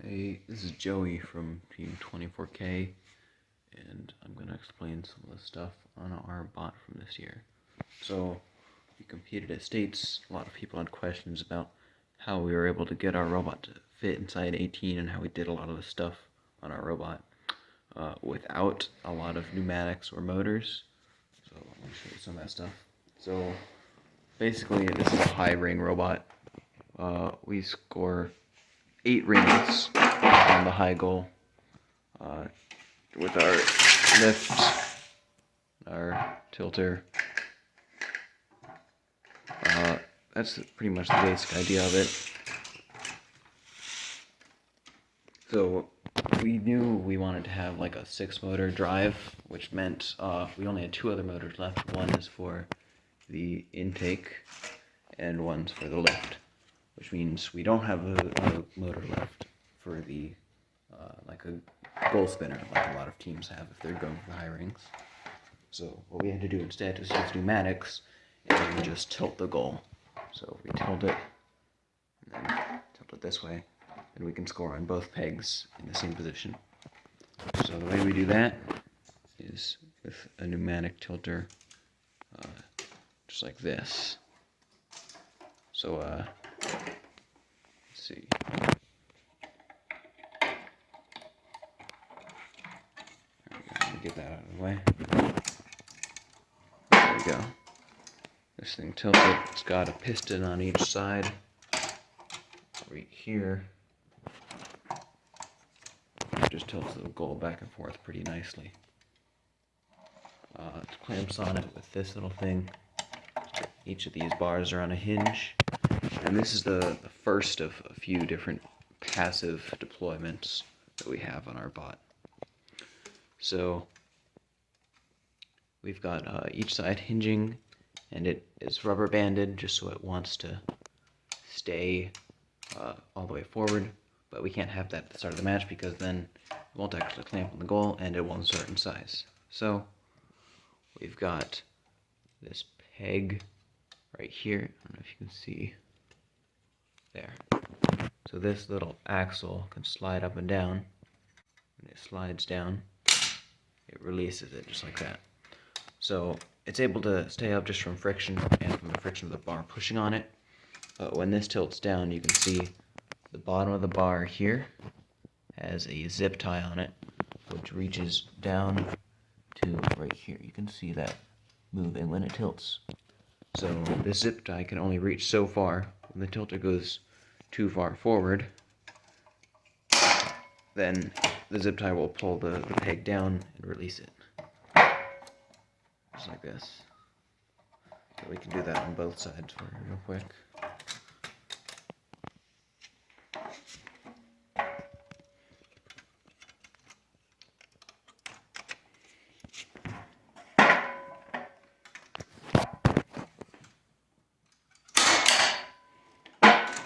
Hey, this is Joey from Team 24K, and I'm going to explain some of the stuff on our bot from this year. So, we competed at States. A lot of people had questions about how we were able to get our robot to fit inside 18 and how we did a lot of the stuff on our robot without a lot of pneumatics or motors. So, let me show you some of that stuff. So, basically, this is a high ring robot. We score 8 rings on the high goal with our lift, our tilter. That's pretty much the basic idea of it. So we knew we wanted to have like a 6-motor drive, which meant we only had 2 other motors left. One is for the intake and one's for the lift, which means we don't have a motor left for the like a goal spinner, like a lot of teams have if they're going for high rings. So what we had to do instead was use pneumatics and just tilt the goal. So if we tilt it and then tilt it this way, then we can score on both pegs in the same position. So the way we do that is with a pneumatic tilter, just like this. So let's see. Let me get that out of the way. There we go. This thing tilted. It's got a piston on each side. Right here. It just tilts the goal back and forth pretty nicely. It clamps on it with this little thing. Each of these bars are on a hinge. And this is the first of a few different passive deployments that we have on our bot. So we've got each side hinging, and it is rubber banded just so it wants to stay all the way forward, but we can't have that at the start of the match because then it won't actually clamp on the goal and it won't start in size. So we've got this peg right here. I don't know if you can see there. So this little axle can slide up and down. When it slides down, it releases it just like that. So it's able to stay up just from friction and from the friction of the bar pushing on it. But when this tilts down, you can see the bottom of the bar here has a zip tie on it, which reaches down to right here. You can see that moving when it tilts. So this zip tie can only reach so far. When the tilter goes too far forward, then the zip tie will pull the peg down and release it. Just like this. So we can do that on both sides for you real quick.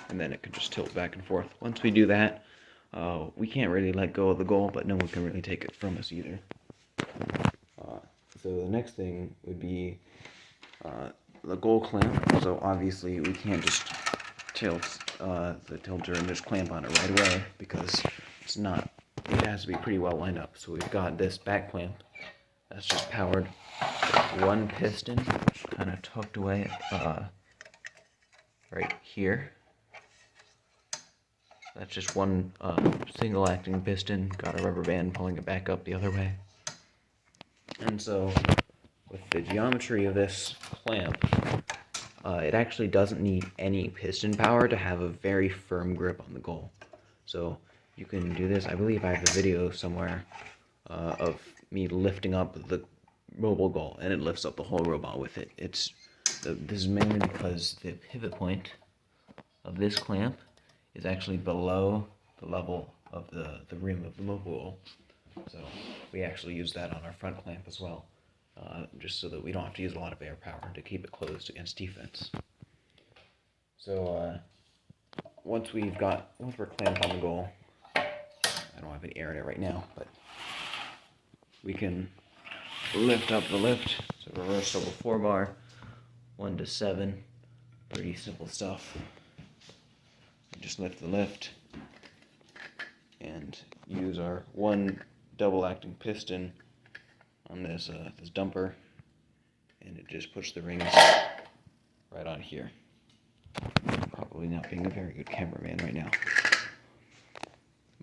And then it can just tilt back and forth. Once we do that, we can't really let go of the goal, but no one can really take it from us either. So the next thing would be the goal clamp. So obviously we can't just tilt the tilter and just clamp on it right away because it's not. It has to be pretty well lined up. So we've got this back clamp that's just powered with one piston, kind of tucked away right here. That's just one single acting piston, got a rubber band pulling it back up the other way. And so, with the geometry of this clamp, it actually doesn't need any piston power to have a very firm grip on the goal. So, you can do this. I believe I have a video somewhere of me lifting up the mobile goal, and it lifts up the whole robot with it. This is mainly because the pivot point of this clamp is actually below the level of the rim of the mobile goal. So we actually use that on our front clamp as well, just so that we don't have to use a lot of air power to keep it closed against defense. So once we're clamped on the goal, I don't have any air in it right now, but we can lift up the lift. So reversible 4-bar, 1 to 7, pretty simple stuff. Just lift the lift, and use our one double acting piston on this this dumper, and it just puts the rings right on here. Probably not being a very good cameraman right now.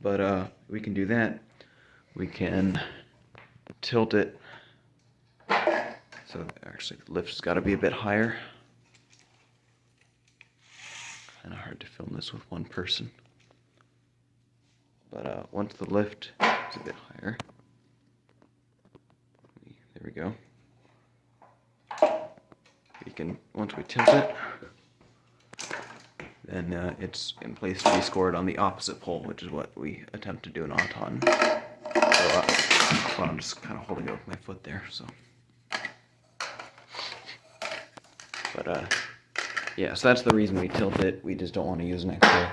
But we can do that. We can tilt it. So actually the lift's got to be a bit higher. Kind of hard to film this with one person. But once the lift is a bit higher, there we go. We can, once we tilt it, then it's in place to be scored on the opposite pole, which is what we attempt to do in Auton. So I'm just kind of holding it with my foot there. So, but yeah, so that's the reason we tilt it. We just don't want to use an extra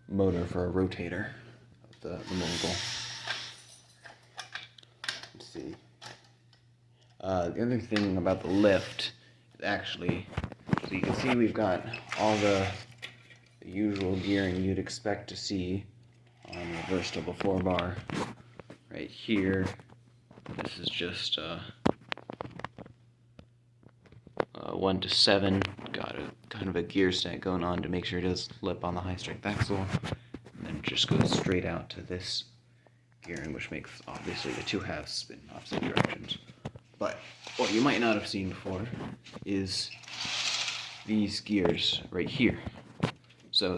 motor for a rotator of the mogul. Let's see. The other thing about the lift is actually, so you can see we've got all the usual gearing you'd expect to see on a reverse double 4-bar. Right here, this is just 1 to 7. Got a kind of a gear set going on to make sure it does lip on the high strength axle, and then it just goes straight out to this gearing, which makes obviously the 2 halves spin in opposite directions. But what you might not have seen before is these gears right here. So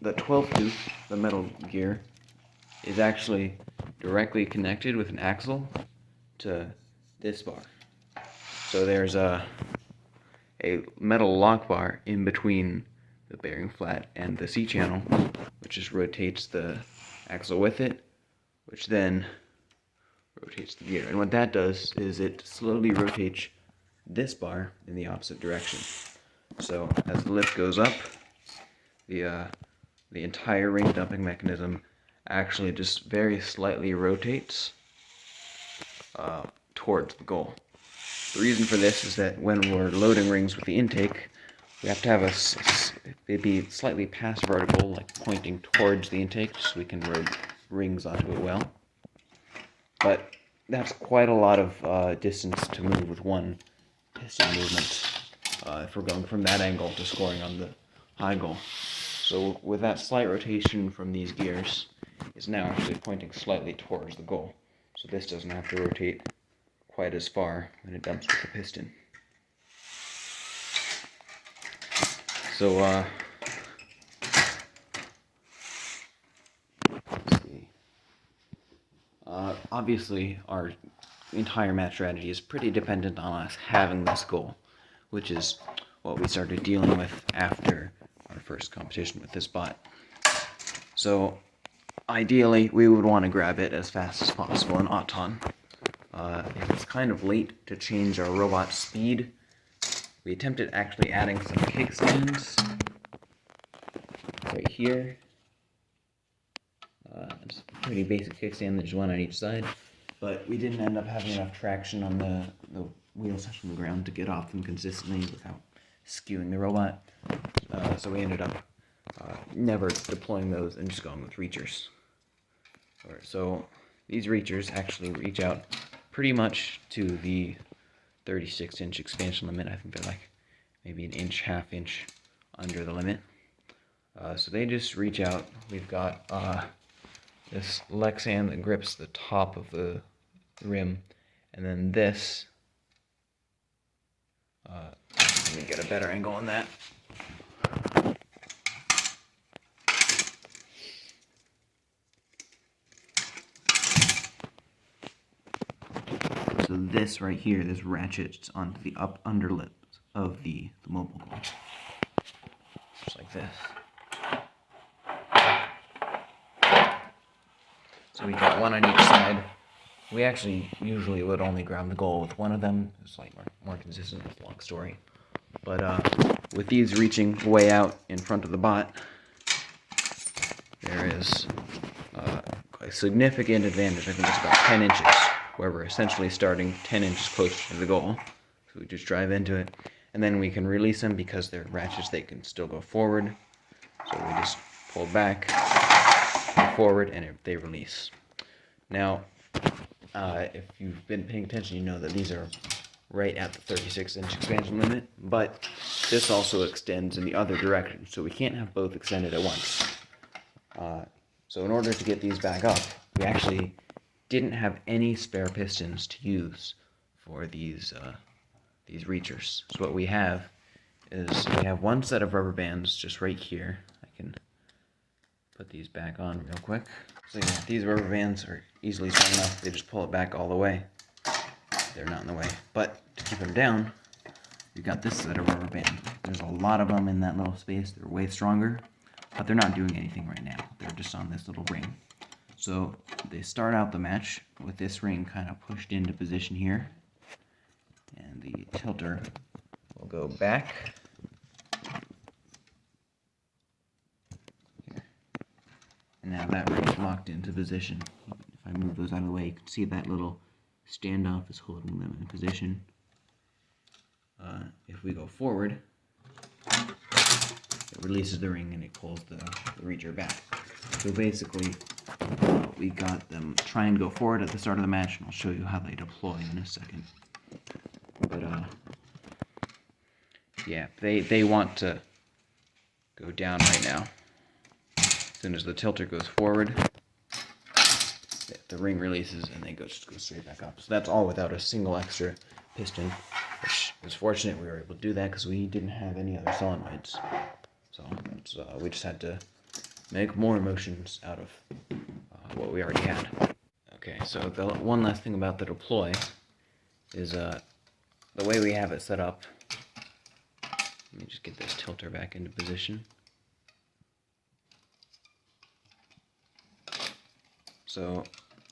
the 12 tooth, the metal gear, is actually directly connected with an axle to this bar. So there's a metal lock bar in between the bearing flat and the C channel, which just rotates the axle with it, which then rotates the gear. And what that does is it slowly rotates this bar in the opposite direction. So as the lift goes up, the entire ring dumping mechanism actually just very slightly rotates towards the goal. The reason for this is that when we're loading rings with the intake, we have to have it be slightly past vertical, like pointing towards the intake, so we can load rings onto it well. But that's quite a lot of distance to move with one piston movement if we're going from that angle to scoring on the high goal. So with that slight rotation from these gears, it's now actually pointing slightly towards the goal. So this doesn't have to rotate quite as far when it dumps with the piston. So let's see. Obviously our entire match strategy is pretty dependent on us having this goal, which is what we started dealing with after our first competition with this bot. So ideally we would want to grab it as fast as possible in Auton. It's kind of late to change our robot speed. We attempted actually adding some kickstands right here. It's a pretty basic kickstand, there's one on each side, but we didn't end up having enough traction on the wheels touching the ground to get off them consistently without skewing the robot. So we ended up never deploying those and just going with reachers. So these reachers actually reach out pretty much to the 36-inch expansion limit. I think they're like maybe an inch, half inch under the limit. So they just reach out. We've got this Lexan that grips the top of the rim, and then this. Let me get a better angle on that. So this right here, this ratchets onto the under lip of the mobile goal. Just like this. So we got one on each side. We actually usually would only grab the goal with one of them. It's like more consistent with long story. But with these reaching way out in front of the bot, there is a significant advantage. I think it's about 10 inches, where we're essentially starting 10 inches closer to the goal. So we just drive into it, and then we can release them because they're ratchets, they can still go forward. So we just pull back, forward and they release. Now, if you've been paying attention, you know that these are right at the 36-inch expansion limit, but this also extends in the other direction, so we can't have both extended at once. So in order to get these back up, we actually didn't have any spare pistons to use for these reachers. So what we have is we have one set of rubber bands just right here. I can put these back on real quick. So yeah, these rubber bands are easily strong enough. They just pull it back all the way. They're not in the way. But to keep them down, we've got this set of rubber bands. There's a lot of them in that little space. They're way stronger, but they're not doing anything right now. They're just on this little ring. So they start out the match with this ring kind of pushed into position here. And the tilter will go back. Here. And now that ring's locked into position. If I move those out of the way, you can see that little standoff is holding them in position. If we go forward, it releases the ring and it pulls the reacher back. So basically, we got them try and go forward at the start of the match, and I'll show you how they deploy in a second. But yeah, they want to go down right now. As soon as the tilter goes forward, the ring releases and they just go straight back up. So that's all without a single extra piston, which is fortunate we were able to do that because we didn't have any other solenoids. So we just had to make more motions out of what we already had. Okay, so the one last thing about the deploy is the way we have it set up. Let me just get this tilter back into position. So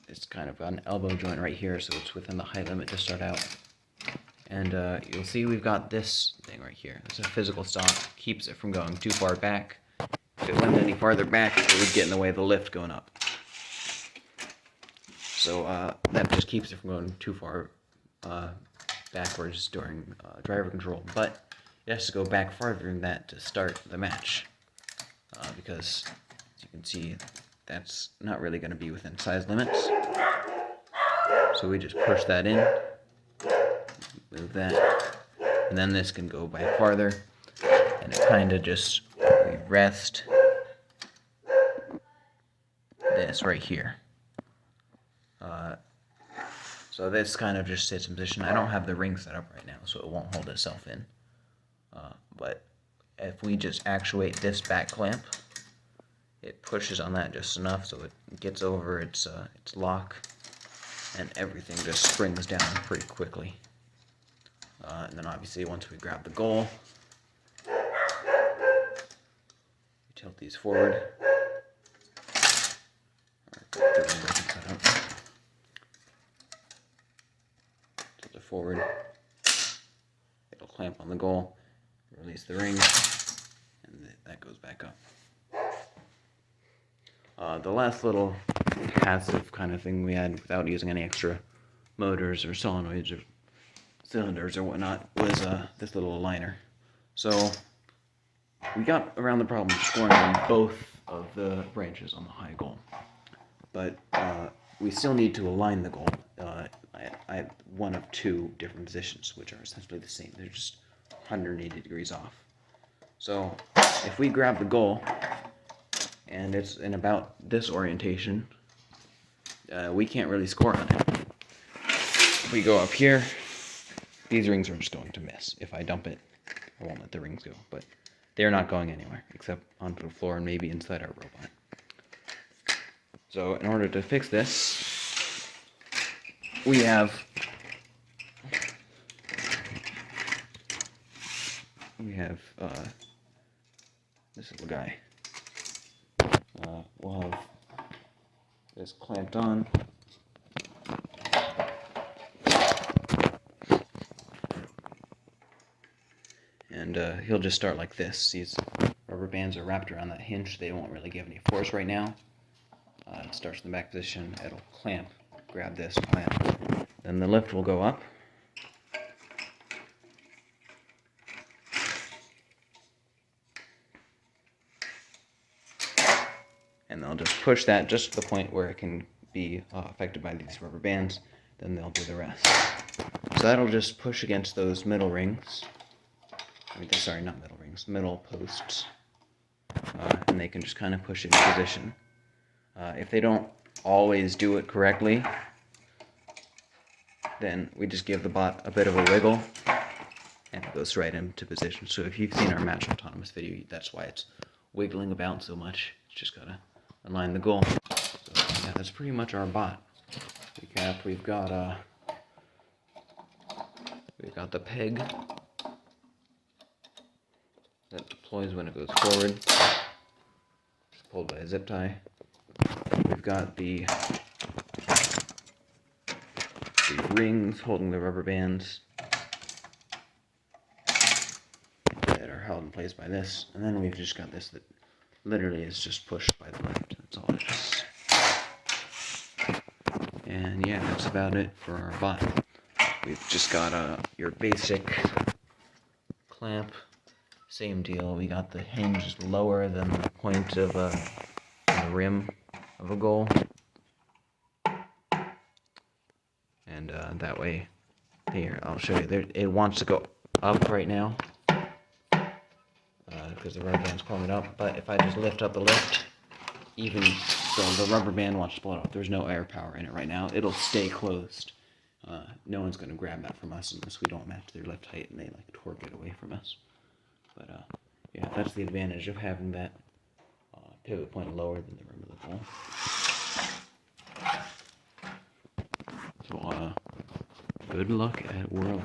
it's kind of got an elbow joint right here, so it's within the height limit to start out. And you'll see we've got this thing right here. It's a physical stop, keeps it from going too far back. If it went any farther back, it would get in the way of the lift going up. So that just keeps it from going too far backwards during driver control. But it has to go back farther than that to start the match. Because, as you can see, that's not really going to be within size limits. So we just push that in, move that, and then this can go back farther, and it kind of just, we rest this right here. So this kind of just sits in position. I don't have the ring set up right now, so it won't hold itself in. But if we just actuate this back clamp, it pushes on that just enough so it gets over its lock, and everything just springs down pretty quickly. And then obviously once we grab the goal, we tilt these forward. Tilt it forward. It'll clamp on the goal, release the ring, and that goes back up. The last little passive kind of thing we had without using any extra motors or solenoids or cylinders or whatnot was this little aligner. So we got around the problem of scoring on both of the branches on the high goal. But we still need to align the goal at one of two different positions, which are essentially the same. They're just 180 degrees off. So if we grab the goal and it's in about this orientation, we can't really score on it. If we go up here, these rings are just going to miss. If I dump it, I won't let the rings go, but they're not going anywhere except onto the floor and maybe inside our robot. So in order to fix this, we have this little guy. We'll have this clamped on. And he'll just start like this. These rubber bands are wrapped around that hinge. They won't really give any force right now. It starts in the back position. It'll clamp, grab this, clamp. Then the lift will go up. And they'll just push that just to the point where it can be affected by these rubber bands, then they'll do the rest. So that'll just push against those middle rings. Sorry, not middle rings, middle posts. And they can just kind of push it in position. If they don't always do it correctly, then we just give the bot a bit of a wiggle, and it goes right into position. So if you've seen our match autonomous video, that's why it's wiggling about so much. It's just gotta align the goal. So yeah, that's pretty much our bot. Recap: we've got the peg that deploys when it goes forward. It's pulled by a zip tie. We've got the rings holding the rubber bands that are held in place by this, and then we've just got this that literally is just pushed by the lift. That's all it is. And yeah, that's about it for our bot. We've just got your basic clamp, same deal. We got the hinge lower than the point of the rim of a goal, and that way, here I'll show you. There, it wants to go up right now because the rubber band's pulling it up. But if I just lift up the lift, even though the rubber band wants to pull it up, there's no air power in it right now. It'll stay closed. No one's going to grab that from us unless we don't match their lift height and they like torque it away from us. But yeah, that's the advantage of having that pivot point lower than the rim of the ball. So good luck at Worlds.